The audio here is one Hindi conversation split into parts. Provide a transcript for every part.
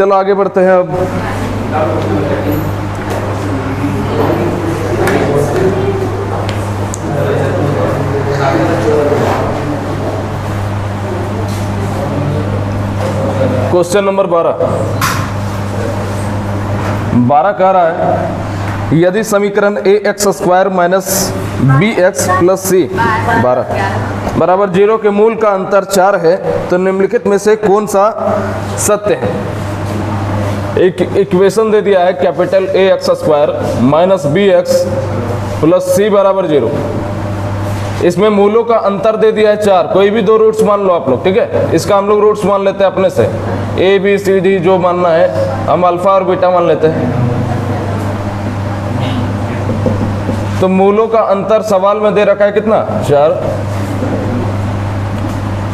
चलो आगे बढ़ते हैं अब। क्वेश्चन नंबर 12 कह रहा है यदि समीकरण ax² minus bx plus c 12 बराबर 0 के मूल का अंतर 4 है तो निम्नलिखित में से कौन सा सत्य है। एक इक्वेशन दे दिया है capital ax² minus bx plus c बराबर 0। इसमें मूलों का अंतर दे दिया है 4। कोई भी 2 रूट्स मान लो आप लोग, ठीक है। इसका हम लोग रूट्स मान लेते हैं अपने से, a b c d जो मानना है, हम अल्फा और बीटा मान लेते हैं। तो मूलों का अंतर सवाल में दे रखा है कितना, 4।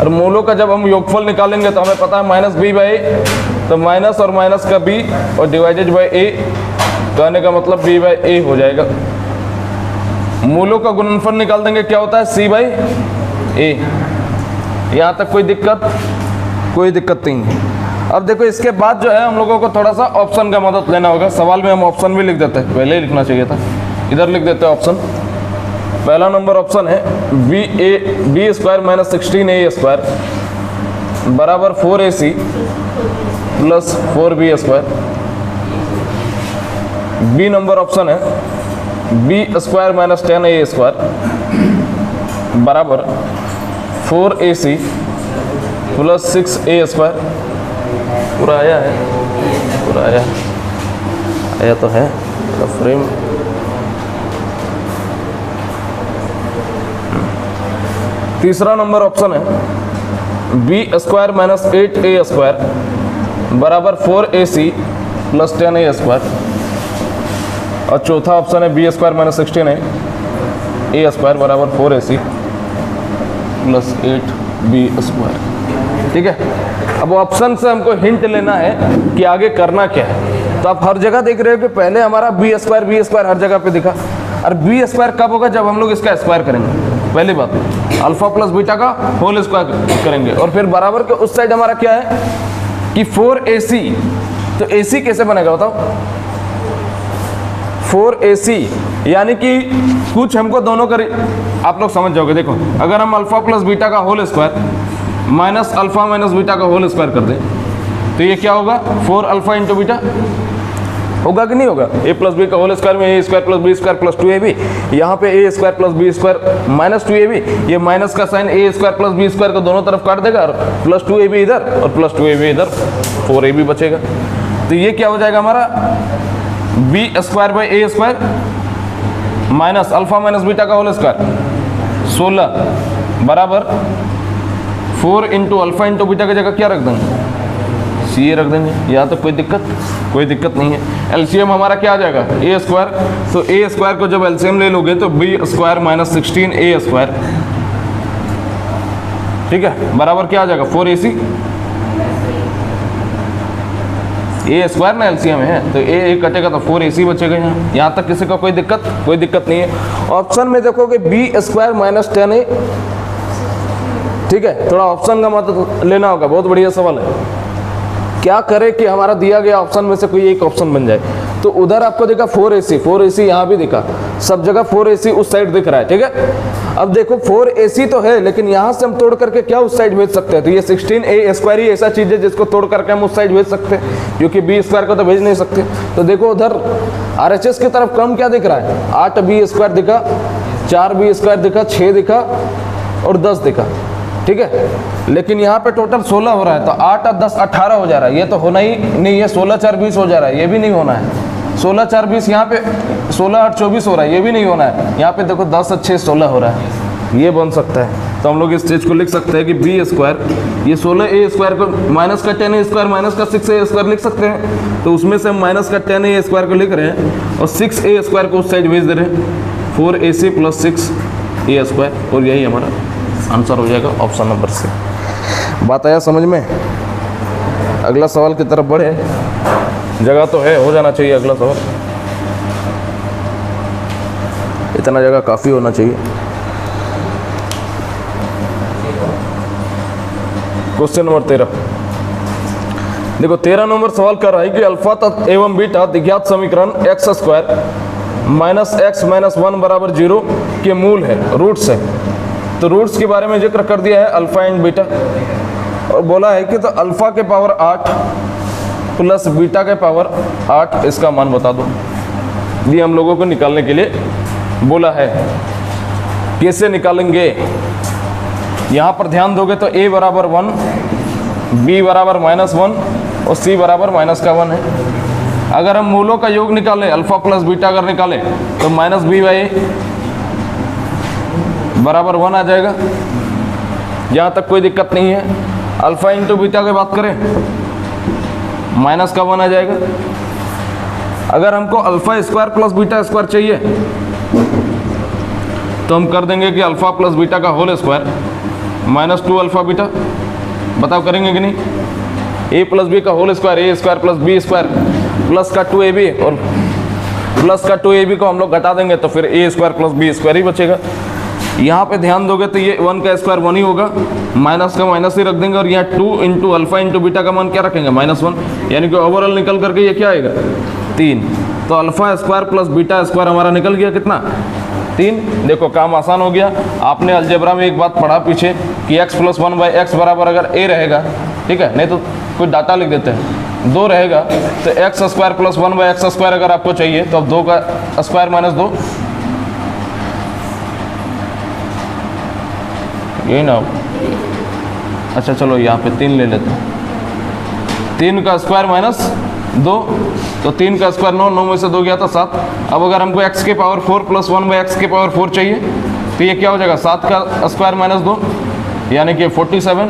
और मूलों का जब हम योगफल निकालेंगे तो हमें पता है माइनस बी बाई ए, तो माइनस और माइनस का b और डिवाइडेड बाई a, कहने का मतलब b बाई a हो जाएगा। मूलों का गुणनफल निकाल देंगे, क्या होता है c बाई a। यहाँ तक कोई दिक्कत नहीं है। अब देखो इसके बाद जो है हम लोगों को थोड़ा सा ऑप्शन का मदद लेना होगा। सवाल में हम ऑप्शन भी लिख देते हैं, पहले ही लिखना चाहिए था, इधर लिख देते हैं ऑप्शन। पहला नंबर ऑप्शन है b² माइनस 16a² बराबर 4ac plus 4b²। B number option है b² माइनस 10a² बराबर 4ac प्लस 6a²। पूरा आया है, पूरा आया तो है फ्रेम। तीसरा नंबर ऑप्शन है b² माइनस 8a² बराबर 4ac प्लस 10a²। और चौथा ऑप्शन है b² माइनस 16a² बराबर 4ac प्लस 8b²। ठीक है। अब ऑप्शन से हमको हिंट लेना है कि आगे करना क्या है। तो आप हर जगह देख रहे हो कि पहले हमारा b² हर जगह पे दिखा, और b² कब होगा, जब हम लोग इसका स्क्वायर करेंगे। पहली बात अल्फा प्लस बीटा का होल स्क्वायर करेंगे, और फिर बराबर के उस साइड हमारा क्या है कि 4ac। तो ac कैसे बनेगा बताओ, 4ac यानी कि कुछ हमको दोनों का, आप लोग समझ जाओगे। देखो अगर हम अल्फा प्लस बीटा का whole square minus alpha minus beta का होल स्क्वायर कर दें तो ये क्या होगा, 4 अल्फा इंटू बीटा होगा कि नहीं होगा। a प्लस बी का होल स्क्वायर में a² plus b² plus 2ab, यहाँ पे a² plus b² minus 2ab, ये माइनस का साइन a² प्लस b² को दोनों तरफ काट देगा, और प्लस 2ab इधर और प्लस 2ab इधर, 4ab बचेगा। तो ये क्या हो जाएगा हमारा b² by a² minus alpha minus beta का होल स्क्वायर 16 बराबर 4 इंटू अल्फा इंटू बीटा की जगह क्या रख देंगे, सी रख देंगे। यहाँ तो कोई दिक्कत नहीं है। एलसीएम हमारा क्या आ जाएगा, a²। तो a² को जब एलसीएम ले लोगे तो b² माइनस 16a², ठीक है, बराबर क्या आ जाएगा 4ac। a² ना एलसीएम है तो a कटेगा तो 4ac बचेगा। यहाँ तक किसी का कोई दिक्कत नहीं है। ऑप्शन में देखोगे b² माइनस 10a, ठीक है। थोड़ा ऑप्शन का मदद लेना होगा, बहुत बढ़िया सवाल है। क्या करे कि हमारा दिया गया ऑप्शन में से कोई एक ऑप्शन बन जाए। तो उधर आपको दिखा 4ac यहाँ भी दिखा, सब जगह 4ac उस साइड दिख रहा है, ठीक है। अब देखो 4ac तो है, लेकिन यहाँ से हम तोड़ करके क्या उस साइड भेज सकते हैं। तो ये 16a² ही ऐसा चीज है जिसको तोड़ करके हम उस साइड भेज सकते हैं, क्योंकि b² को तो भेज नहीं सकते। तो देखो उधर RHS की तरफ क्रम क्या दिख रहा है, 8b² दिखा, 4b² दिखा, 6 दिखा और 10 दिखा, ठीक है। लेकिन यहाँ पे टोटल 16 हो रहा है, तो 8 और 10 18 हो जा रहा है। ये तो होना ही नहीं है। 16 4 20 हो जा रहा है, ये भी नहीं होना है। 16 4 20 यहाँ पे 16 8 24 हो रहा है, ये भी नहीं होना है। यहाँ पे देखो 10 और 6 16 हो रहा है, ये बन सकता है। तो हम लोग इस चीज को लिख सकते हैं कि b², ये 16a² को माइनस का 10a² माइनस का 6a² लिख सकते हैं। तो उसमें से हम माइनस का 10a² को लिख रहे हैं और 6a² को उस साइड भेज दे रहे हैं, 4ac प्लस 6a², और यही हमारा आंसर हो जाएगा ऑप्शन नंबर C। बात आया समझ में। अगला सवाल की तरफ बढ़े, जगह तो है, हो जाना चाहिए अगला सवाल, इतना जगह काफ़ी होना चाहिए। क्वेश्चन नंबर 13, देखो 13 नंबर सवाल कर रहा है कि अल्फा एवं बीटा दिज्ञात समीकरण x square minus x minus 1 बराबर 0 के मूल है, रूट्स है। तो रूट्स के बारे में जिक्र कर दिया है अल्फा एंड बीटा, और बोला है कि तो अल्फा के पावर 8 प्लस बीटा के पावर 8 इसका मान बता दो। ये हम लोगों को निकालने के लिए बोला है। कैसे निकालेंगे? यहाँ पर ध्यान दोगे तो a बराबर 1, b बराबर -1 और c बराबर -1 है। अगर हम मूलों का योग निकालें, अल्फा प्लस बीटा अगर निकालें तो -b/a बराबर 1 आ जाएगा। यहाँ तक कोई दिक्कत नहीं है। अल्फा इंटू बीटा की बात करें, -1 आ जाएगा। अगर हमको alpha square plus beta square चाहिए तो हम कर देंगे कि अल्फा प्लस बीटा का होल स्क्वायर -2 अल्फा बीटा। बताओ करेंगे कि नहीं? a प्लस बी का whole square, a square plus B square plus का 2ab, और प्लस का 2ab को हम लोग घटा देंगे तो फिर a square plus B square ही बचेगा। यहाँ पे ध्यान दोगे तो ये 1 का स्क्वायर 1 ही होगा, माइनस का माइनस ही रख देंगे, और यहाँ 2 इंटू अल्फा इंटू बीटा का मान क्या रखेंगे? -1, यानी कि ओवरऑल निकल करके ये क्या आएगा? 3। तो alpha square plus beta square हमारा निकल गया कितना? 3। देखो काम आसान हो गया। आपने अलजेब्रा में एक बात पढ़ा पीछे कि x + 1/x बराबर अगर a रहेगा, ठीक है, नहीं तो कोई डाटा लिख देते हैं, 2 रहेगा तो x square plus 1/x square अगर आपको चाहिए तो अब 2 का स्क्वायर -2, यही ना? अच्छा चलो यहाँ पे 3 ले लेते हैं। 3 का स्क्वायर -2, तो 3 का स्क्वायर 9, 9 में से 2 गया था 7। अब अगर हमको x के पावर 4 प्लस 1/x के पावर 4 चाहिए तो ये क्या हो जाएगा? 7 का स्क्वायर -2 यानी कि 47।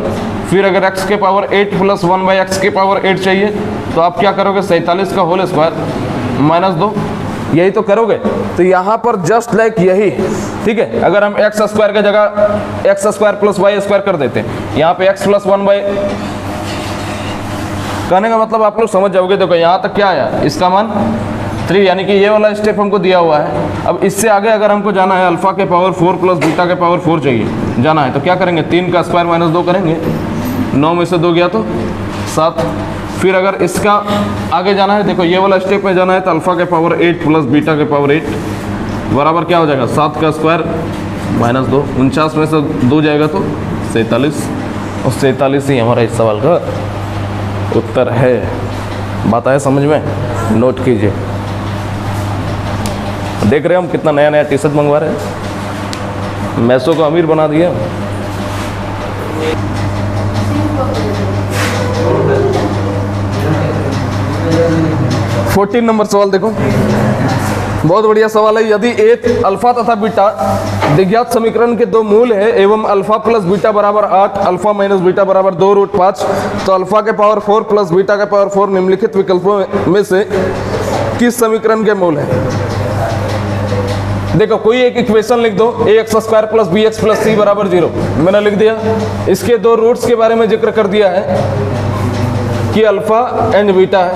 फिर अगर x के पावर 8 प्लस 1/x के पावर 8 चाहिए तो आप क्या करोगे? 47 का होल स्क्वायर -2, यही तो करोगे। तो यहाँ पर जस्ट लाइक यही, ठीक है। अगर हम एक्स स्क्वायर की जगह x square plus y square कर देते हैं, यहाँ पे x प्लस 1 बाई, कहने का मतलब आप लोग समझ जाओगे। देखो यहाँ तक क्या आया? इसका मान 3, यानी कि ये वाला स्टेप हमको दिया हुआ है। अब इससे आगे अगर हमको जाना है, अल्फा के पावर 4 प्लस बीटा के पावर 4 चाहिए जाना है, तो क्या करेंगे? 3 का स्क्वायर -2 करेंगे, 9 में से 2 गया तो 7। फिर अगर इसका आगे जाना है, देखो ये वाला स्टेप में जाना है, तो अल्फा के पावर 8 प्लस बीटा के पावर 8 बराबर क्या हो जाएगा? 7 का स्क्वायर -2, 49 में से 2 जाएगा तो 47, और 47 ही हमारा इस सवाल का उत्तर है। बात आया समझ में? नोट कीजिए। देख रहे हैं हम कितना नया नया टी शर्ट मंगवा रहे हैं, मैसो को अमीर बना दिए। 14 नंबर सवाल देखो, बहुत बढ़िया सवाल है। यदि एक अल्फा तथा बीटा दिज्ञात समीकरण के 2 मूल है एवं अल्फा प्लस बीटा बराबर 8, अल्फा माइनस बीटा बराबर 2√5, तो अल्फा के पावर 4 प्लस बीटा के पावर 4 निम्नलिखित विकल्पों में से किस समीकरण के मूल है? देखो कोई एक इक्वेशन लिख दो, ax square plus bx plus c बराबर 0, मैंने लिख दिया। इसके 2 रूट्स के बारे में जिक्र कर दिया है कि अल्फा एंड बीटा है,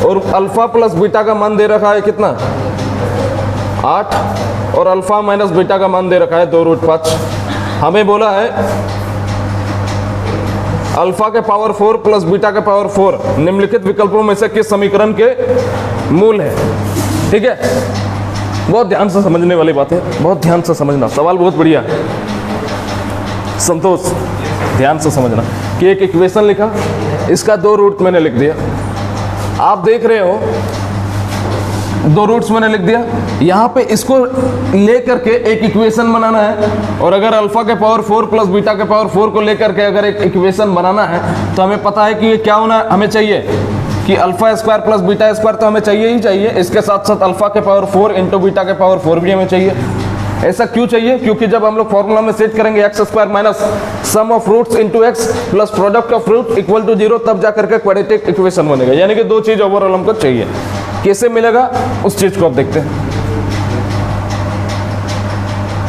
और अल्फा प्लस बीटा का मान दे रखा है कितना? 8, और अल्फा माइनस बीटा का मान दे रखा है 2√5। हमें बोला है अल्फा के पावर 4 प्लस बीटा के पावर 4 निम्नलिखित विकल्पों में से किस समीकरण के मूल है? ठीक है, बहुत ध्यान से समझने वाली बात है, बहुत ध्यान से समझना। सवाल बहुत बढ़िया है, संतोष ध्यान से समझना कि एक इक्वेशन लिखा, इसका 2 रूट मैंने लिख दिया। आप देख रहे हो 2 रूट्स मैंने लिख दिया। यहाँ पे इसको लेकर के एक इक्वेशन बनाना है, और अगर अल्फा के पावर 4 प्लस बीटा के पावर 4 को लेकर के अगर एक इक्वेशन बनाना है तो हमें पता है कि ये क्या होना हमें चाहिए कि alpha square plus beta square तो हमें चाहिए ही चाहिए, इसके साथ साथ अल्फा के पावर 4 इंटू बीटा के पावर 4 भी हमें चाहिए। ऐसा क्यों चाहिए? क्योंकि जब हम लोग फॉर्मूला में सेट करेंगे x square minus sum of roots into x plus product of root equal to 0, तब जा करके क्वाड्रेटिक इक्वेशन बनेगा। यानी कि 2 चीज ओवरऑल हमको चाहिए। कैसे मिलेगा उस चीज को अब देखते हैं।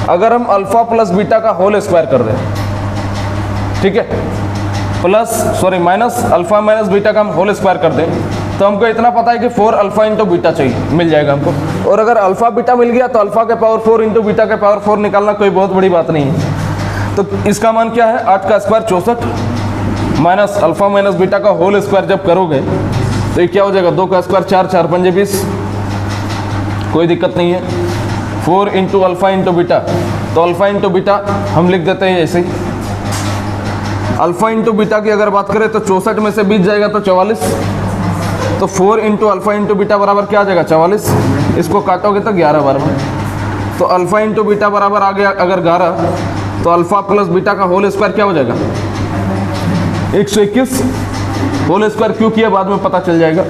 अगर हम अल्फा प्लस बीटा का होल स्क्वायर कर दें, ठीक है, माइनस अल्फा माइनस बीटा का हम होल स्क्वायर कर दें, तो हमको इतना पता है कि 4 अल्फा इंटू बीटा चाहिए, मिल जाएगा हमको। और अगर अल्फा बीटा मिल गया तो अल्फा के पावर 4 इंटू बीटा के पावर 4 निकालना कोई बहुत बड़ी बात नहीं है। तो इसका मान क्या है? 8 का square 64, minus alpha minus beta का होल स्क्वायर जब करोगे तो ये क्या हो जाएगा, 2 का स्क्वायर 4, 4 पंजे 20, कोई दिक्कत नहीं है। 4 इंटू अल्फा इंटू बीटा, तो अल्फा इंटू बीटा हम लिख देते हैं ऐसे ही। अल्फा इंटू बीटा की अगर बात करें तो 64 में से 20 जाएगा तो 44, तो 4 इंटू अल्फा इंटू बीटा बराबर क्या आ जाएगा 44, इसको काटोगे तो 11 बार में, तो अल्फा इंटू बीटा बराबर आ गया अगर 11, तो अल्फा प्लस बीटा का होल स्क्वायर क्या हो जाएगा 121। होल स्क्वायर क्यों किया बाद में पता चल जाएगा।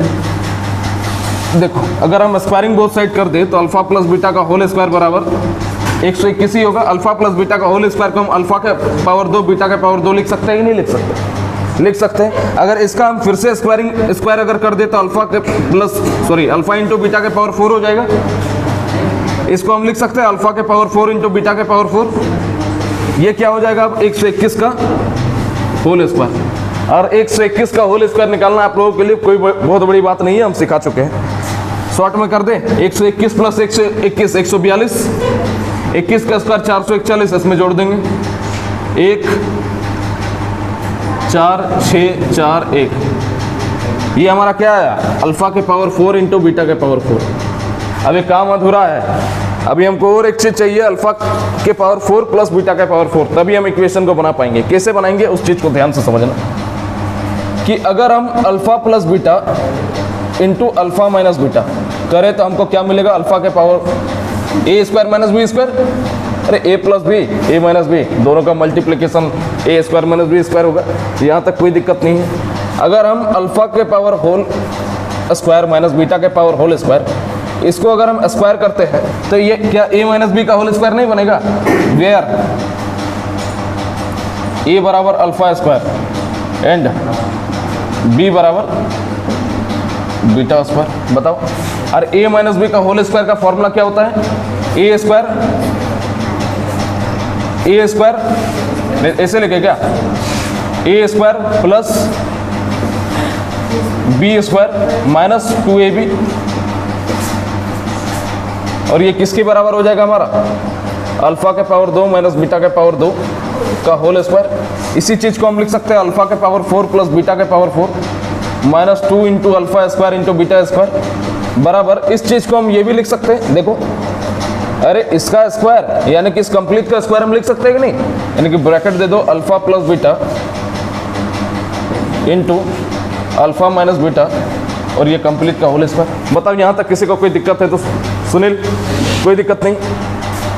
देखो अगर हम स्क्वायरिंग बोथ साइड कर दे तो अल्फा प्लस बीटा का होल स्क्वायर बराबर 121 ही होगा। अल्फा प्लस बीटा का होल स्क्वायर को हम अल्फा के पावर 2 बीटा के पावर 2 लिख सकते हैं कि नहीं लिख सकते, लिख सकते हैं। अगर इसका हम फिर से स्क्वायर अगर कर दे तो अल्फा के अल्फा इंटू बीटा के पावर 4 हो जाएगा। इसको हम लिख सकते हैं अल्फा के पावर 4 इंटू बीटा के पावर 4। ये क्या हो जाएगा अब 121 का होल स्क्वायर। और 121 का होल स्क्वायर निकालना आप लोगों के लिए कोई बहुत बड़ी बात नहीं है, हम सिखा चुके हैं। शॉर्ट में कर दें 121 प्लस 121 142, 21 का स्क्वायर 441, इसमें जोड़ देंगे 1 4 6 4 1। ये हमारा क्या आया अल्फा के पावर 4 इंटू बीटा के पावर 4। अब ये काम अधूरा है, अभी हमको और एक चीज चाहिए अल्फा के पावर 4 प्लस बीटा के पावर 4, तभी हम इक्वेशन को बना पाएंगे। कैसे बनाएंगे उस चीज को ध्यान से समझना कि अगर हम alpha plus beta into alpha minus beta करें तो हमको क्या मिलेगा, अल्फा के पावर ए स्क्वायर माइनस बी स्क्वायर, अरे ए प्लस बी ए माइनस बी दोनों का मल्टीप्लिकेशन ए स्क्वायर माइनस बी स्क्वायर होगा, यहाँ तक कोई दिक्कत नहीं है। अगर हम अल्फा के power whole square minus beta के पावर होल स्क्वायर, इसको अगर हम स्क्वायर करते हैं तो ये क्या ए माइनस बी का होल स्क्वायर नहीं बनेगा, वेयर ए बराबर अल्फा स्क्वायर एंड बी बराबर बीटा स्क्वायर। बताओ, और ए माइनस बी का होल स्क्वायर का फॉर्मूला क्या होता है, ए स्क्वायर ऐसे लिखे क्या, a square plus B square minus 2ab, और ये किसके बराबर हो जाएगा हमारा, अल्फा के पावर 2 माइनस बीटा के पावर 2 का होल स्क्वायर। इसी चीज को हम लिख सकते हैं अल्फा के पावर 4 प्लस बीटा के power 4 minus 2 into alpha square into beta square बराबर, इस चीज को हम ये भी लिख सकते हैं। देखो अरे इसका स्क्वायर यानी कि इस कंप्लीट का स्क्वायर हम लिख सकते हैं कि नहीं, यानी कि ब्रैकेट दे दो alpha plus beta into alpha minus beta और ये कंप्लीट का होल स्क्वायर। बताओ यहाँ तक किसी को कोई दिक्कत है तो सुनील, कोई दिक्कत नहीं।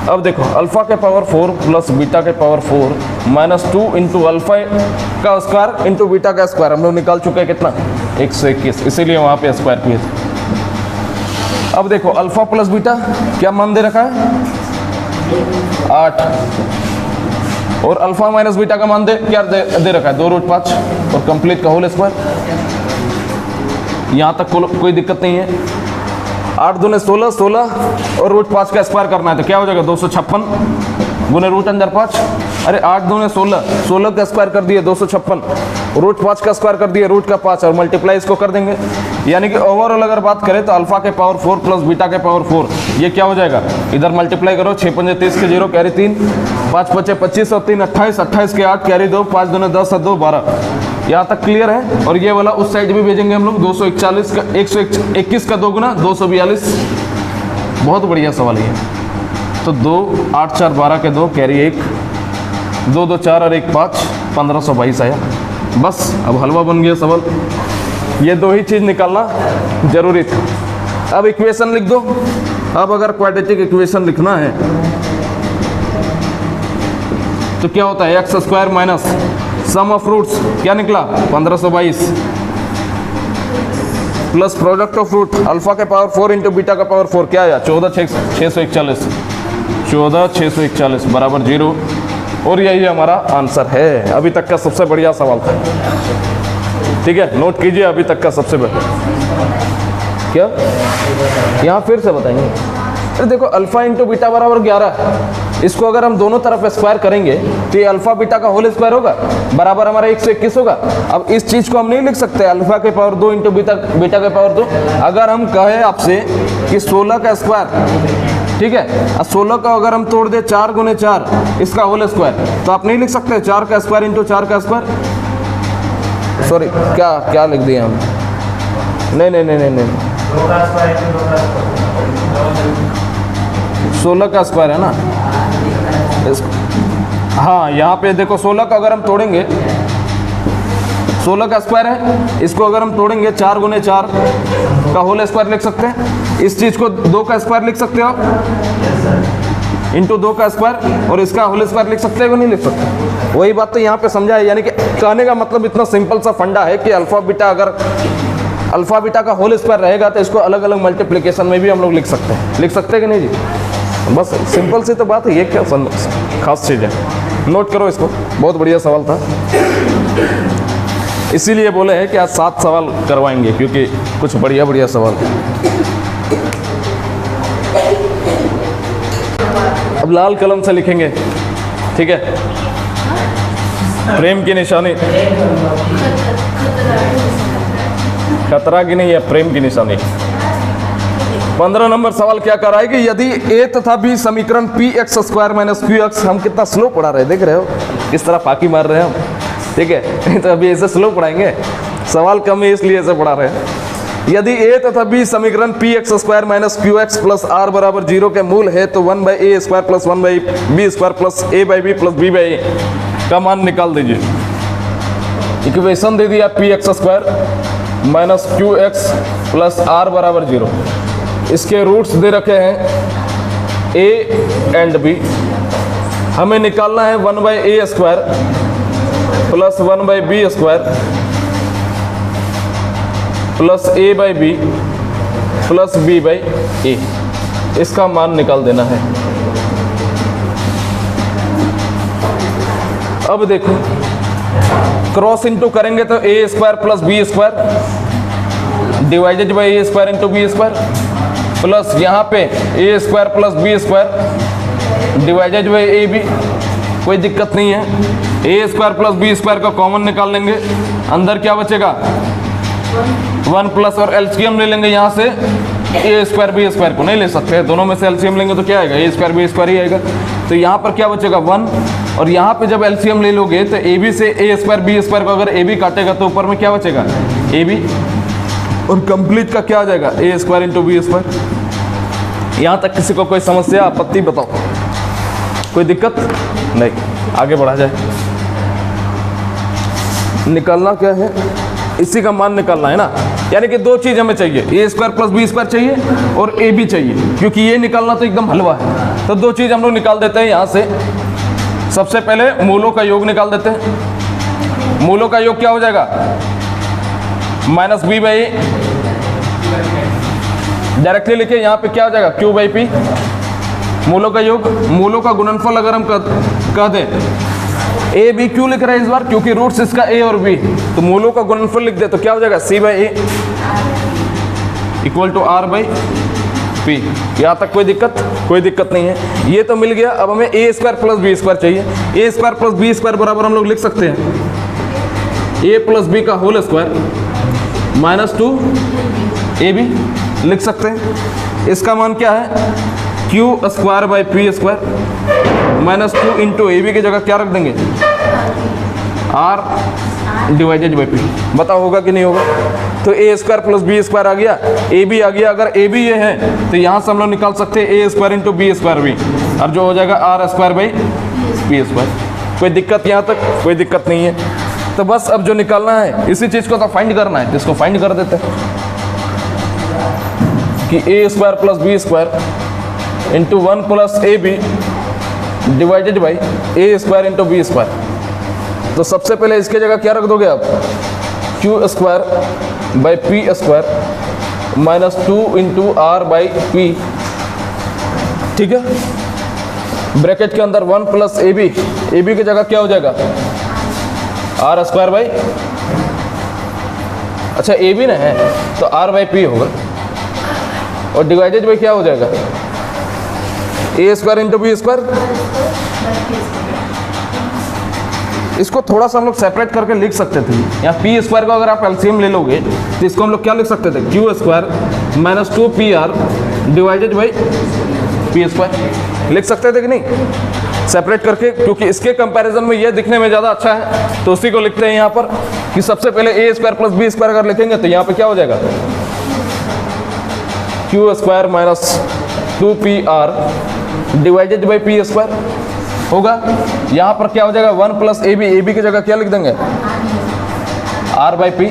अब देखो अल्फा के पावर 4 प्लस बीटा के पावर 4 माइनस 2 इंटू अल्फा का स्क्वायर इंटू बीटा का स्क्वायर हम लोग निकाल चुके हैं कितना 121, इसीलिए वहाँ पे स्क्वायर किए थे। अब देखो अल्फा प्लस बीटा क्या मान दे रखा है 8, और अल्फा माइनस बीटा का मान क्या दे रखा है 2√5 और कंप्लीट का होल स्क्वायर। यहाँ तक कोई दिक्कत नहीं है। 8 दूने 16, 16 और √5 का स्क्वायर करना है तो क्या हो जाएगा 256 गुने रूट अंदर 5। अरे 8 दूने 16, 16 का स्क्वायर कर दिए 256, √5 का स्क्वायर कर दिए रूट का 5 और मल्टीप्लाई इसको कर देंगे। यानी कि ओवरऑल अगर बात करें तो अल्फा के पावर 4 प्लस बीटा के पावर 4 ये क्या हो जाएगा, इधर मल्टीप्लाई करो 6 पंजे 30 के 0 कैरी 3, 5 बचे 25 और 3 28, 28 के 8 कैरी 2, 5 दूने 10 और 2 12। यहाँ तक क्लियर है। और ये वाला उस साइड भी भेजेंगे हम लोग 241 का 121 का 2 गुना 242। बहुत बढ़िया सवाल ये। तो 2 8 4 12 के 2 कैरी 1, 2 2 4 और 1 5, 1522 आया। बस अब हलवा बन गया सवाल। ये दो ही चीज़ निकालना जरूरी था। अब इक्वेशन लिख दो। अब अगर क्वाड्रेटिक इक्वेशन लिखना है तो क्या होता है x square minus sum of roots क्या निकला 1522 plus product of root alpha के पावर 4 इंटू बीटा का पावर 4 क्या आया 14,641 14,641 बराबर 0। और यही हमारा आंसर है। अभी तक का सबसे बढ़िया सवाल था। ठीक है, नोट कीजिए अभी तक का सबसे बढ़िया। क्या यहाँ फिर से बताएंगे। अरे देखो अल्फा इंटू बीटा बराबर 11 है। इसको अगर हम दोनों तरफ स्क्वायर करेंगे तो ये अल्फा बीटा का होल स्क्वायर होगा बराबर हमारा 121 होगा। अब इस चीज को हम नहीं लिख सकते अल्फा के पावर 2 इंटू बीटा के पावर 2। अगर हम कहें आपसे कि 16 का स्क्वायर, ठीक है, अब 16 का अगर हम तोड़ दे 4 गुने 4 इसका होल स्क्वायर तो आप नहीं लिख सकते 4 का स्क्वायर इंटू 4 का स्क्वायर। सॉरी क्या क्या लिख दिए हम, नहीं नहीं नहीं नहीं नहीं 16 का स्क्वायर है ना हाँ, यहाँ पे देखो 16 का अगर हम तोड़ेंगे, 16 का स्क्वायर है, इसको अगर हम तोड़ेंगे 4 गुने 4 का होल स्क्वायर लिख सकते हैं। इस चीज़ को 2 का स्क्वायर लिख सकते हो आप, इंटू 2 का स्क्वायर, और इसका होल स्क्वायर लिख सकते हो, नहीं लिख सकते। वही बात तो यहाँ पे समझा है, यानी कि कहने का मतलब इतना सिंपल सा फंडा है कि अल्फा बीटा, अगर अल्फा बीटा का होल स्क्वायर रहेगा तो इसको अलग अलग मल्टीप्लिकेशन में भी हम लोग लिख सकते हैं कि नहीं जी। बस सिंपल सी तो बात है, ये क्या खास चीज़ है, नोट करो इसको। बहुत बढ़िया सवाल था, इसीलिए बोले हैं कि आज 7 सवाल करवाएंगे, क्योंकि कुछ बढ़िया बढ़िया सवाल। अब लाल कलम से लिखेंगे, ठीक है, प्रेम की निशानी, खतरा की नहीं है, प्रेम की निशानी। 15 नंबर सवाल क्या कर रहा है कि यदि a तथा b समीकरण px स्क्वायर माइनस qx, हम कितना स्लो पढ़ा रहे हैं, देख रहे हो किस तरह फाकी मार रहे हैं हम, ठीक है। तो अभी ऐसे स्लो पढ़ाएंगे, सवाल कम है इसलिए ऐसे पढ़ा रहे हैं। यदि a तथा b समीकरण px square minus qx plus r बराबर 0 के मूल है तो 1/a square plus 1/b square plus a/b plus b/a का मान निकाल दीजिए। इक्वेशन दे दिया px square minus qx plus r बराबर 0, इसके रूट्स दे रखे हैं a एंड b। हमें निकालना है 1/a square plus 1/b square plus a/b plus b/a, इसका मान निकाल देना है। अब देखो क्रॉस इंटू करेंगे तो a square plus b square divided by a square into b square, plus यहाँ पे a square plus b square divided by ab, कोई दिक्कत नहीं है। a square plus b square का कॉमन निकाल लेंगे, अंदर क्या बचेगा 1 प्लस, और एलसीएम ले लेंगे यहाँ से a स्क्वायर b स्क्वायर को नहीं ले सकते, दोनों में से एलसीएम लेंगे तो क्या आएगा a स्क्वायर b स्क्वायर ही आएगा। तो यहाँ पर क्या बचेगा 1, और यहाँ पे जब एलसीएम ले लोगे तो ab से a स्क्वायर b स्क्वायर को अगर ab काटेगा तो ऊपर में क्या बचेगा ab, और कंप्लीट का क्या आ जाएगा a square into b square. यहाँ तक किसी को कोई समस्या आपत्ति बताओ, कोई दिक्कत नहीं, आगे बढ़ा जाए। निकालना क्या है, इसी का मान निकालना है ना, यानी कि 2 चीज़ हमें चाहिए, a square plus b square चाहिए और a b चाहिए, क्योंकि ये निकालना तो एकदम हलवा है। तो 2 चीज़ हम लोग निकाल देते हैं यहाँ से। सबसे पहले मूलों का योग निकाल देते हैं। मूलों का योग क्या हो जाएगा माइनस b/a, डायरेक्टली लिखे यहाँ पे क्या हो जाएगा q/p। मूलों का योग, मूलों का गुणनफल अगर हम कह दें, a b क्यों लिख रहे हैं इस बार, क्योंकि रूट्स इसका a और b, तो मूलों का गुणनफल लिख दे तो क्या हो जाएगा c/a इक्वल टू r/p। यहाँ तक कोई दिक्कत नहीं है, ये तो मिल गया। अब हमें a square plus b square चाहिए। a square plus b square बराबर हम लोग लिख सकते हैं a प्लस b का होल स्क्वायर माइनस 2ab लिख सकते हैं। इसका मान क्या है q square by p square minus 2 into A B की जगह क्या रख देंगे r डिवाइडेड बाई p। बताओ होगा कि नहीं होगा। तो a square plus b square आ गया, a b आ गया। अगर a b ये है तो यहाँ से हम लोग निकाल सकते हैं a square into b square भी, और जो हो जाएगा r square by p square. कोई दिक्कत यहाँ तक, कोई दिक्कत नहीं है। तो बस अब जो निकालना है इसी चीज़ को तो फाइंड करना है, इसको फाइंड कर देते हैं कि a square plus b square into 1 plus A B divided by A square into B square. तो सबसे पहले इसके जगह क्या रख दोगे आप Q square by P square minus 2 into R by P, ठीक है। ब्रैकेट के अंदर 1 प्लस ए बी की जगह क्या हो जाएगा आर स्क्वायर बाई, अच्छा ए बी ना है तो आर बाई पी होगा, और डिवाइडेड बाई क्या हो जाएगा A square into B square. इसको थोड़ा सा हम लोग सेपरेट करके लिख सकते थे। यहाँ पी स्क्वायर को अगर आप एलसीएम ले लोगे तो इसको हम लोग क्या लिख सकते थे Q square minus 2 P R divided by P square लिख सकते थे कि नहीं, सेपरेट करके, क्योंकि इसके कंपैरिजन में ये दिखने में ज़्यादा अच्छा है तो उसी को लिखते हैं यहाँ पर। कि सबसे पहले ए स्क्वायर प्लस बी स्क्वायर अगर लिखेंगे तो यहाँ पे क्या हो जाएगा, Q square minus 2pr divided by P square होगा। यहाँ पर क्या हो जाएगा 1 प्लस ए बी की जगह क्या लिख देंगे r बाई पी,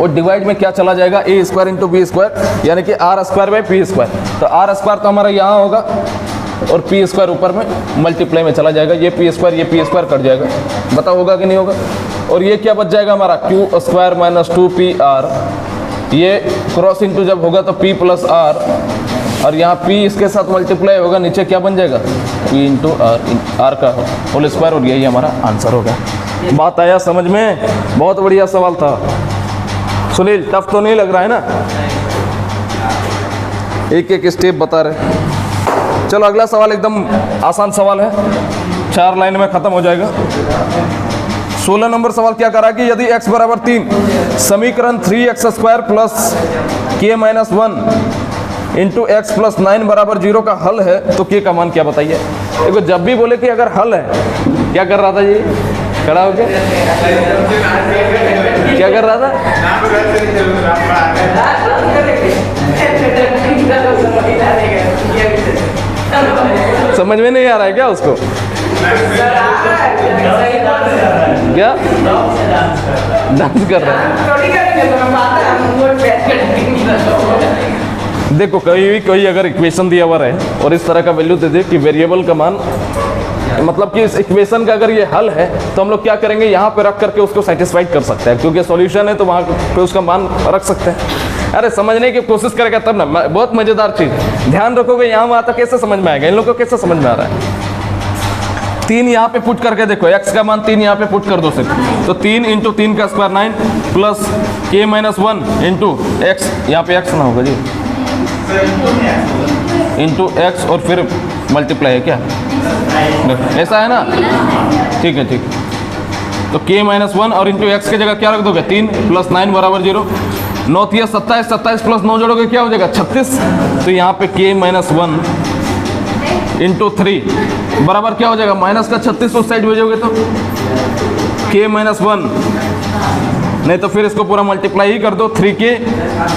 और डिवाइड में क्या चला जाएगा A square into B square, यानी कि R square by P square. तो आर स्क्वायर तो हमारा यहाँ होगा और पी स्क्वायर ऊपर में मल्टीप्लाई में चला जाएगा, ये पी स्क्वायर कट जाएगा, बताओ होगा कि नहीं होगा। और ये क्या बच जाएगा हमारा क्यू स्क्वायर माइनस 2pr, ये क्रॉस इंटू जब होगा तो p प्लस आर, और यहाँ p इसके साथ मल्टीप्लाई होगा, नीचे क्या बन जाएगा p इंटू आर का होल स्क्वायर, और यही हमारा आंसर होगा। बात आया समझ में? बहुत बढ़िया सवाल था सुनील, टफ तो नहीं लग रहा है ना? एक एक स्टेप बता रहे। चलो अगला सवाल एकदम आसान सवाल है, 4 लाइन में खत्म हो जाएगा। 16 नंबर सवाल क्या करा कि यदि x बराबर 3 समीकरण 3x square plus k minus 1 into x plus 9 बराबर 0 का हल है तो k का मान क्या बताइए। देखो जब भी बोले कि अगर हल है, क्या कर रहा था ये खड़ा होके, क्या कर रहा था? समझ में नहीं आ रहा है क्या उसको? क्या डांस कर रहा है? देखो कोई अगर इक्वेशन दिया हुआ रहे और इस तरह का वैल्यू दे दे कि वेरिएबल का मान, मतलब कि इस इक्वेशन का अगर ये हल है तो हम लोग क्या करेंगे, यहाँ पे रख करके उसको सेटिस्फाइड कर सकते हैं, क्योंकि सॉल्यूशन है तो वहाँ पे उसका मान रख सकते हैं। अरे समझने की कोशिश करेगा तब ना, बहुत मजेदार चीज, ध्यान रखोगे यहाँ वहाँ तक कैसे समझ में आएगा, इन लोगों को कैसे समझ में आ रहा है। 3 यहाँ पे पुट करके देखो, x का मान 3 यहाँ पे पुट कर दो सिर्फ, तो 3 इंटू 3 का square 9 plus k minus 1 into x, यहाँ पे x ना होगा जी, इंटू एक्स और फिर मल्टीप्लाई है क्या, ऐसा है ना? ठीक है ठीक है। तो k माइनस 1 और इंटू एक्स की जगह क्या रख दोगे 3 प्लस 9 बराबर 0, 9 3 27, 27 प्लस 9 जोड़ोगे क्या हो जाएगा 36। तो यहाँ पे k माइनस 1 इंटू 3 बराबर क्या हो जाएगा माइनस का 36, उस साइड भेजोगे तो k माइनस 1, नहीं तो फिर इसको पूरा मल्टीप्लाई ही कर दो, 3k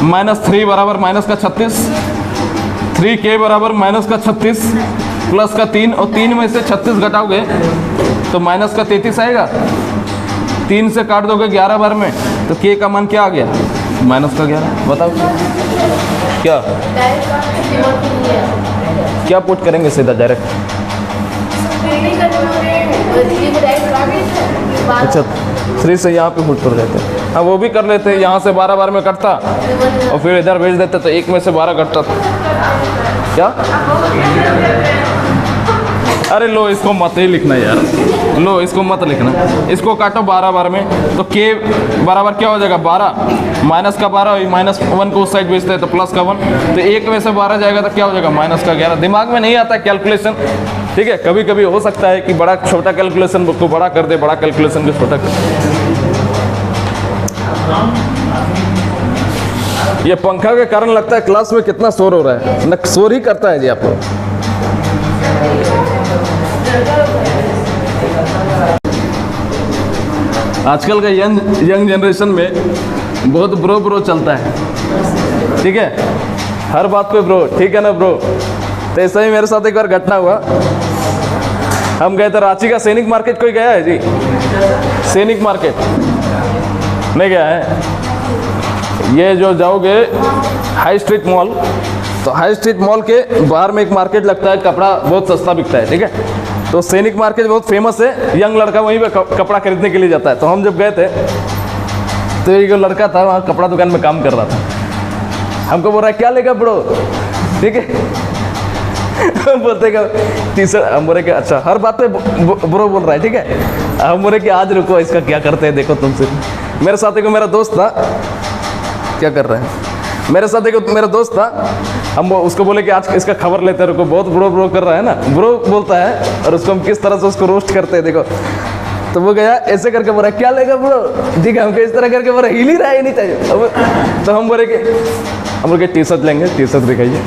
माइनस 3 बराबर माइनस का 36, 3k बराबर माइनस का 36 प्लस का 3, और 3 में से 36 घटाओगे तो माइनस का 33 आएगा, 3 से काट दोगे 11 बार में, तो k का मान क्या आ गया माइनस का 11। बताओ क्या पुट करेंगे सीधा डायरेक्ट? अच्छा 3 से यहाँ पे पुट कर देते हैं, हाँ वो भी कर लेते हैं, यहाँ से 12 बार में कटता और फिर इधर भेज देते तो 1 में से 12 कटता क्या। अरे लो इसको मत ही लिखना यार, लो इसको मत लिखना, इसको काटो 12 बार में, तो k बराबर क्या हो जाएगा 12, माइनस का 12 और माइनस 1 को उस साइड भेजते हैं तो प्लस का 1, तो 1 में से 12 जाएगा तो क्या हो जाएगा माइनस का 11। दिमाग में नहीं आता कैलकुलेशन, ठीक है, कभी कभी हो सकता है कि बड़ा छोटा कैलकुलेशन को बड़ा कर दे, बड़ा कैलकुलेशन को छोटा कर दे। ये पंखा के कारण लगता है क्लास में कितना शोर हो रहा है, न शोर ही करता है जी आपको। आजकल का यंग जनरेशन में बहुत ब्रो चलता है, ठीक है, हर बात पे ब्रो, ठीक है ना ब्रो। तो ऐसा ही मेरे साथ एक बार घटना हुआ, हम गए थे रांची का सैनिक मार्केट, कोई गया है जी सैनिक मार्केट? नहीं गया है? ये जो जाओगे हाई स्ट्रीट मॉल, तो हाई स्ट्रीट मॉल के बाहर में एक मार्केट लगता है, कपड़ा बहुत सस्ता बिकता है, ठीक है। तो सैनिक मार्केट बहुत फेमस है, यंग लड़का वहीं पे कपड़ा खरीदने के लिए जाता है। तो हम जब गए थे तो एक लड़का था वहाँ कपड़ा दुकान में काम कर रहा था, हमको बोल रहा है क्या लेगा ब्रो, ठीक है बोलते टी शर्ट, हम बोले कि अच्छा, हर बात पे ब्रो बोल रहा है, ठीक है। हम बोले कि आज रुको इसका क्या करते हैं देखो तुमसे। मेरे साथ एक मेरा दोस्त था, क्या कर रहा है, मेरे साथ एक मेरा दोस्त था, हम उसको बोले कि आज इसका खबर लेते हैं, रुको बहुत ब्रो कर रहा है ना, ब्रो बोलता है, और उसको हम किस तरह से उसको रोस्ट करते हैं देखो। तो वो गया ऐसे करके बोला क्या लेगा ब्रो, ठीक है, हमको इस तरह करके बोला, हिल ही रहा है नहीं चाहिए। तो हम बोले कि टी शर्ट लेंगे, टी शर्ट दिखाइए,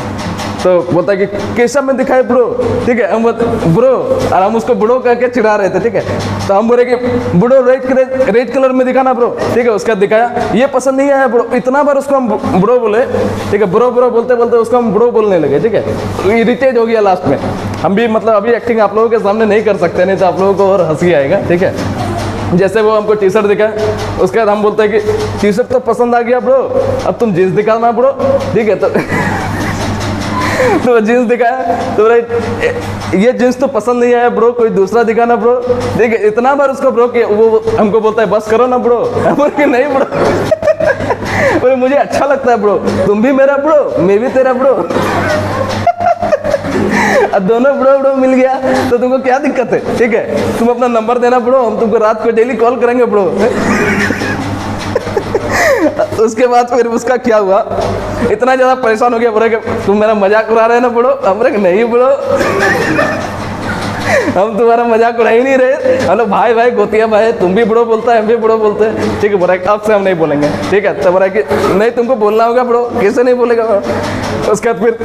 तो बोलता है कि कैसा में दिखाए ब्रो, ठीक है, हम बोलते ब्रो, और हम उसको ब्रो कह के चिढ़ा रहे थे, ठीक है। तो हम बोले कि ब्रो रेड कलर में दिखाना ब्रो, ठीक है। उसका दिखाया, ये पसंद नहीं आया ब्रो, इतना बार उसको हम ब्रो बोले, ठीक है, ब्रो ब्रो बोलते बोलते उसको हम ब्रो बोलने लगे, ठीक है। इरिटेट हो गया लास्ट में। हम भी मतलब अभी एक्टिंग आप लोगों के सामने नहीं कर सकते, नहीं तो आप लोगों को और हंसी आएगा, ठीक है। जैसे वो हमको टी शर्ट दिखाए, उसके बाद हम बोलते हैं कि टी शर्ट तो पसंद आ गया ब्रो, अब तुम जीन्स दिखाना ब्रो, ठीक है। तो जीन्स दिखाया, तो ये जीन्स तो पसंद नहीं आया ब्रो, कोई दूसरा दिखाना ब्रो, ठीक है। इतना बार उसको ब्रो कि वो हमको बोलता है बस करो ना ब्रो, कि नहीं ब्रो। बोले मुझे अच्छा लगता है ब्रो, तुम भी मेरा ब्रो, मैं भी तेरा ब्रो। अब दोनों ब्रो ब्रो मिल गया तो तुमको क्या दिक्कत है, ठीक है। तुम अपना नंबर देना ब्रो, हम तुमको रात को डेली कॉल करेंगे ब्रो। उसके बाद फिर उसका क्या हुआ, इतना ज़्यादा परेशान हो गया, बोले कि तुम मेरा मजाक उड़ा रहे हैं ना ब्रो। हम बोले नहीं ब्रो, हम तुम्हारा मजाक उड़ा ही नहीं रहे। हेलो भाई भाई गोतिया भाई, तुम भी ब्रो बोलता है, हम भी ब्रो बोलते हैं, ठीक है। बोला अब से हम नहीं बोलेंगे, ठीक है। तो बोला कि नहीं तुमको बोलना होगा ब्रो, कैसे नहीं बोलेगा। उसके बाद फिर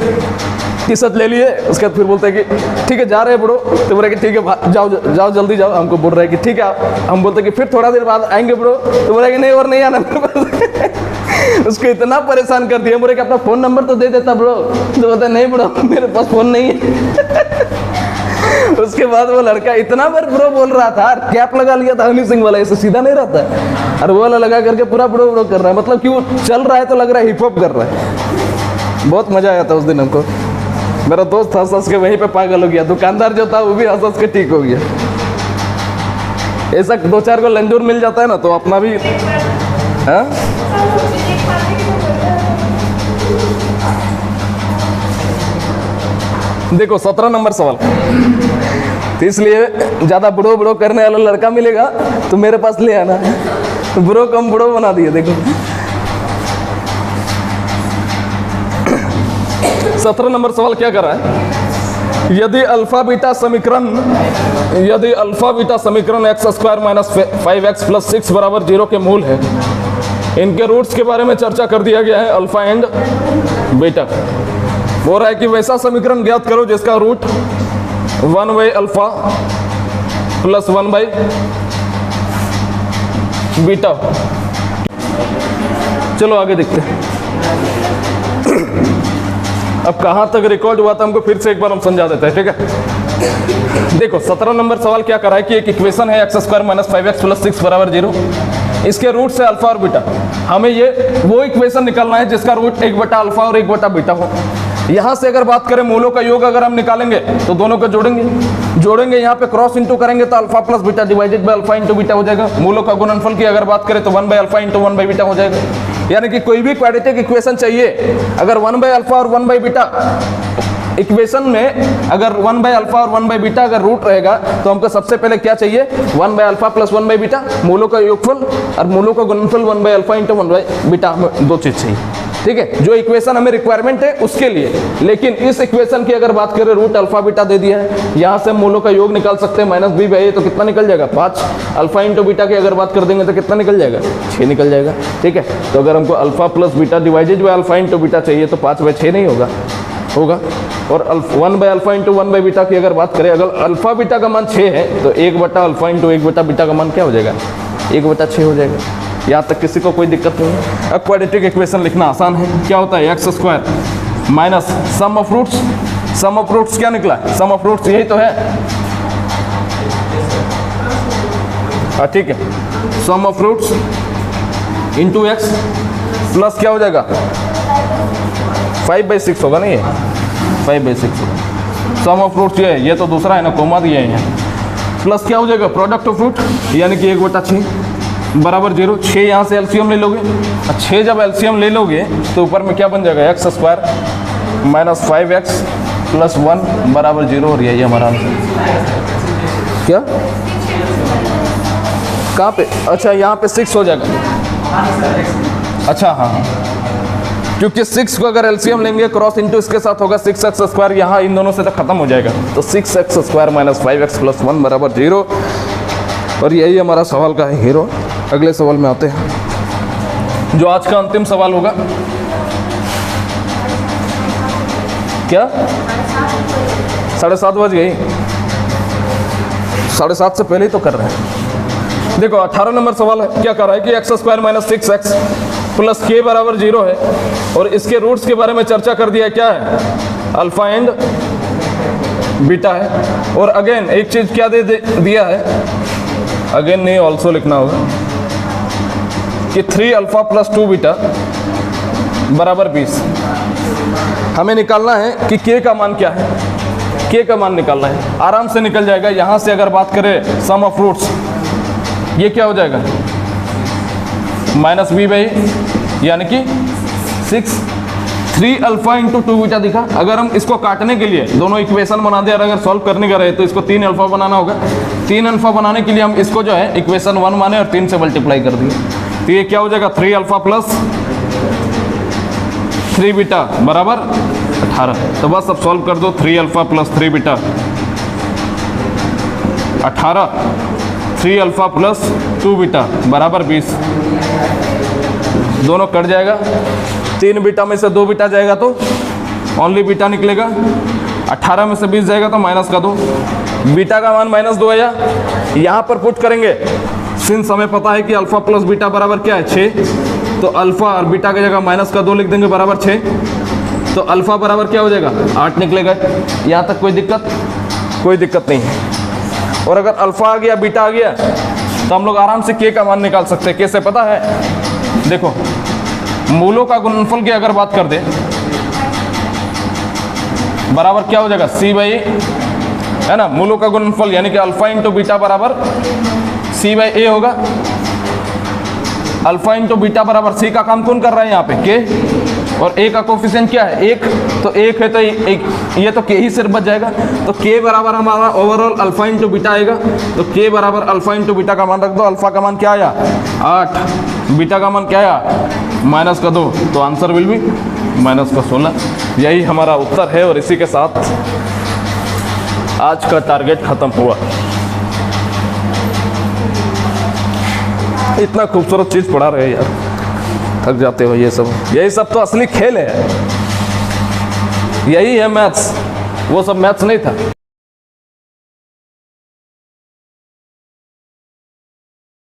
टी शर्ट ले लिए, उसके बाद फिर बोलते हैं कि ठीक है जा रहे हैं ब्रो। तो बोले कि ठीक है जाओ जाओ जल्दी जाओ, हमको बोल रहे हैं कि ठीक है। हम बोलते हैं कि फिर थोड़ा देर बाद आएंगे ब्रो। तो बोला कि नहीं और नहीं आना मेरे पास। उसको इतना परेशान कर दिया, बोले कि अपना फ़ोन नंबर तो दे देता ब्रो। तो बोलता नहीं ब्रो मेरे पास फ़ोन नहीं है। उसके बाद वो लड़का इतना बार ब्रो बोल रहा था, कैप लगा लिया था हनी सिंह वाला, ऐसे सीधा नहीं रहता है, और वो वाला लगा करके पूरा ब्रो ब्रो कर रहा है, मतलब कि वो चल रहा है तो लग रहा है हिप हॉप कर रहा है। बहुत मजा आया था उस दिन हमको। मेरा दोस्त हंस हंस के वहीं पे पागल हो गया, दुकानदार जो था वो भी हंस हंस के ठीक हो गया। ऐसा 2-4 को लंजूर मिल जाता है ना तो अपना भी हाँ? देखो 17 नंबर सवाल, तो इसलिए ज़्यादा बुड़ो बुड़ो करने वाला लड़का मिलेगा तो मेरे पास ले आना, तो बुड़ो कम बुड़ो बना दिए। देखो 17 नंबर सवाल क्या कर रहा है, यदि अल्फा बीटा समीकरण x square minus 5x plus 6 बराबर 0 के मूल है, इनके रूट्स के बारे में चर्चा कर दिया गया है अल्फा एंड बीटा। बोल रहा है कि वैसा समीकरण ज्ञात करो जिसका रूट 1/अल्फा प्लस 1/बीटा। चलो आगे देखते हैं। अब कहाँ तक रिकॉर्ड हुआ था हमको फिर से एक बार हम समझा देते हैं, ठीक है। देखो 17 नंबर सवाल क्या कर रहा है कि एक इक्वेशन है x square minus 5x plus 6 बराबर 0, इसके रूट से अल्फा और बीटा, हमें ये वो इक्वेशन निकालना है जिसका रूट 1/अल्फा और 1/बीटा हो। यहाँ से अगर बात करें मूलों का योग अगर हम निकालेंगे तो दोनों को जोड़ेंगे यहाँ पे क्रॉस इंटू करेंगे तो alpha plus beta divided by alpha into beta हो जाएगा। मूलों का गुणनफल की अगर बात करें तो 1/अल्फा इंटू 1/बीटा हो जाएगा। यानी कि कोई भी क्वाड्रेटिक इक्वेशन चाहिए, अगर 1/अल्फा और 1/बीटा इक्वेशन में अगर 1/अल्फा और 1/बीटा अगर रूट रहेगा तो हमको सबसे पहले क्या चाहिए, 1/अल्फा प्लस 1/बीटा, मूलों का योगफल और मूलों का गुणनफल 1/अल्फा इंटू 1/बीटा, हमें दो चीज चाहिए, ठीक है। जो इक्वेशन हमें रिक्वायरमेंट है उसके लिए। लेकिन इस इक्वेशन की अगर बात करें रूट अल्फा बीटा दे दिया है, यहाँ से मूलों का योग निकाल सकते हैं -b/a, तो कितना निकल जाएगा 5। अल्फा इंटू बीटा की अगर बात कर देंगे तो कितना निकल जाएगा 6 निकल जाएगा, ठीक है। तो अगर हमको alpha plus beta divided by alpha into beta चाहिए तो 5/6 नहीं होगा। और 1/अल्फा इंटू 1/बीटा की अगर बात करें, अगर अल्फा बीटा का मान 6 है तो 1/अल्फा इंटू 1/बीटा का मान क्या हो जाएगा, 1/6 हो जाएगा। यहाँ तक किसी को कोई दिक्कत नहीं है। अब क्वाड्रेटिक इक्वेशन लिखना आसान है। क्या होता है, x square minus sum of roots क्या निकला, सम ऑफ रूट्स यही तो है, ठीक है। Sum of roots into x plus क्या हो जाएगा 5/6 होगा, नहीं है 5/6 होगा। सम ऑफ रूट्स ये तो दूसरा है ना, कोमा दिया है, प्लस क्या हो जाएगा प्रोडक्ट ऑफ रूट, यानी कि 1/6 बराबर 0। 6 यहाँ से एलसीएम ले लोगे, 6 जब एलसीएम ले लोगे तो ऊपर में क्या बन जाएगा, x square minus 5x plus 1 बराबर 0, और यही हमारा आंसर। क्या कहाँ पे, अच्छा यहाँ पे 6 हो जाएगा, अच्छा हाँ, क्योंकि 6 को अगर एलसीएम लेंगे क्रॉस इंटू इसके साथ होगा 6x स्क्वायर, यहाँ इन दोनों से तो खत्म हो जाएगा, तो 6x square minus 5x plus 1 बराबर 0, और यही हमारा सवाल का है हीरो। अगले सवाल में आते हैं जो आज का अंतिम सवाल होगा। क्या 7:30 बज गई? 7:30 से पहले ही तो कर रहे हैं। देखो 18 नंबर सवाल है, क्या कर रहा है कि x² minus 6x plus k बराबर 0 है और इसके रूट्स के बारे में चर्चा कर दिया है। क्या है? अल्फा एंड बीटा है। और अगेन एक चीज क्या दिया है, अगेन नहीं ऑल्सो लिखना होगा कि 3 अल्फा प्लस 2 बीटा बराबर 20। हमें निकालना है कि k का मान क्या है, k का मान निकालना है। आराम से निकल जाएगा। यहाँ से अगर बात करें सम ऑफ रूट्स, ये क्या हो जाएगा माइनस b बाई यानी कि 6। 3 अल्फा इंटू 2 बीटा दिखा। अगर हम इसको काटने के लिए दोनों इक्वेशन बना दे और अगर सॉल्व करने का रहे तो इसको 3 अल्फा बनाना होगा। 3 अल्फा बनाने के लिए हम इसको जो है इक्वेशन 1 माने और 3 से मल्टीप्लाई कर दिए। तो ये क्या हो जाएगा 3 अल्फा प्लस 3 बीटा बराबर 18। तो बस अब सॉल्व कर दो। 3 alpha plus 3 beta 18, 3 alpha plus 2 beta बराबर 20। दोनों कट जाएगा। 3 बीटा में से 2 बीटा जाएगा तो ओनली बीटा निकलेगा। 18 में से 20 जाएगा तो माइनस का 2। बीटा का मान -2 है। यहाँ पर पुट करेंगे, सिंस हमें पता है कि अल्फा प्लस बीटा बराबर क्या है 6, तो अल्फा और बीटा की जगह माइनस का 2 लिख देंगे बराबर 6। तो अल्फा बराबर क्या हो जाएगा 8 निकलेगा। यहाँ तक कोई दिक्कत नहीं है। और अगर अल्फा आ गया बीटा आ गया तो हम लोग आराम से k का मान निकाल सकते हैं। कैसे पता है? देखो मूलों का गुणनफल की अगर बात कर दे बराबर क्या हो जाएगा c बाई, है ना, मूलों का गुणनफल यानी कि अल्फा इंटू बीटा बराबर c बाई a होगा। अल्फा इंटू बीटा बराबर c का काम कौन कर रहा है यहाँ पे k, और a का कोफिशिएंट क्या है 1, तो 1 है तो ये तो k ही सिर्फ बच जाएगा। तो k बराबर हमारा ओवरऑल अल्फा इंटू बीटा आएगा। तो k बराबर अल्फा इंटू बीटा का मान रख दो। अल्फा का मान क्या आया 8, बीटा का मान क्या आया माइनस का 2, तो आंसर विल बी माइनस का 16। यही हमारा उत्तर है और इसी के साथ आज का टारगेट खत्म हुआ। इतना खूबसूरत चीज पढ़ा रहे यार, थक जाते हो। ये सब यही सब तो असली खेल है, यही है मैथ्स। वो सब मैथ्स नहीं था।